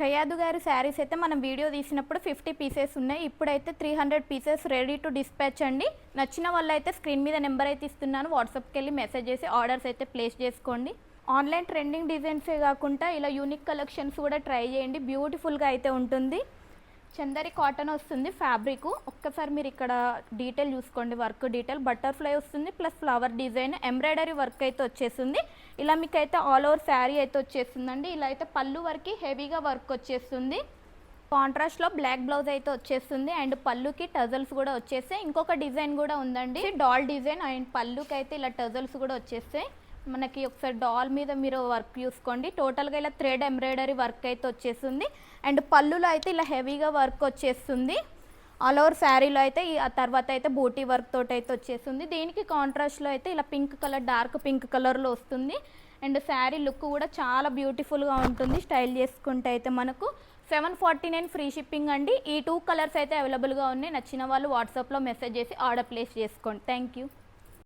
ఫయాదు గారి శారీస్ అయితే మనం వీడియో తీసినప్పుడు 50 పీసెస్ ఉన్నాయి. ఇప్పుడైతే 300 పీసెస్ రెడీ టు డిస్పాచ్ అండి. నచ్చిన వాళ్ళు అయితే స్క్రీన్ మీద నెంబర్ అయితే ఇస్తున్నాను, వాట్సాప్కి వెళ్ళి మెసేజ్ చేసి ఆర్డర్స్ అయితే ప్లేస్ చేసుకోండి. ఆన్లైన్ ట్రెండింగ్ డిజైన్సే కాకుండా ఇలా యూనిక్ కలెక్షన్స్ కూడా ట్రై చేయండి, బ్యూటిఫుల్గా అయితే ఉంటుంది. చందరి కాటన్ వస్తుంది ఫ్యాబ్రిక్. ఒక్కసారి మీరు ఇక్కడ డీటెయిల్ చూసుకోండి, వర్క్ డీటెయిల్. బటర్ఫ్లై వస్తుంది plus flower design, embroidery work అయితే వచ్చేస్తుంది. ఇలా మీకు అయితే ఆల్ ఓవర్ శారీ అయితే వచ్చేస్తుందండి. ఇలా అయితే పళ్ళు వరకు హెవీగా వర్క్ వచ్చేస్తుంది. కాంట్రాస్ట్లో బ్లాక్ బ్లౌజ్ అయితే వచ్చేస్తుంది అండ్ పళ్ళుకి టజల్స్ కూడా వచ్చేస్తాయి. ఇంకొక డిజైన్ కూడా ఉందండి, డాల్ డిజైన్. అండ్ పళ్ళుకి అయితే ఇలా టజల్స్ కూడా వచ్చేస్తాయి. మనకి ఒకసారి డాల్ మీద మీరు వర్క్ చూసుకోండి. టోటల్గా ఇలా థ్రెడ్ ఎంబ్రాయిడరీ వర్క్ అయితే వచ్చేస్తుంది అండ్ పళ్ళులో అయితే ఇలా హెవీగా వర్క్ వచ్చేస్తుంది. ఆల్ ఓవర్ శారీలో అయితే ఆ తర్వాత అయితే బూటీ వర్క్ తోటి అయితే వచ్చేస్తుంది. దీనికి కాంట్రాస్ట్లో అయితే ఇలా పింక్ కలర్, డార్క్ పింక్ కలర్లో వస్తుంది అండ్ శారీ లుక్ కూడా చాలా బ్యూటిఫుల్గా ఉంటుంది. స్టైల్ చేసుకుంటే అయితే మనకు 749 ఫ్రీ షిప్పింగ్ అండి. ఈ 2 కలర్స్ అయితే అవైలబుల్గా ఉన్నాయి. నచ్చిన వాళ్ళు వాట్సాప్లో మెసేజ్ చేసి ఆర్డర్ ప్లేస్ చేసుకోండి. Thank you.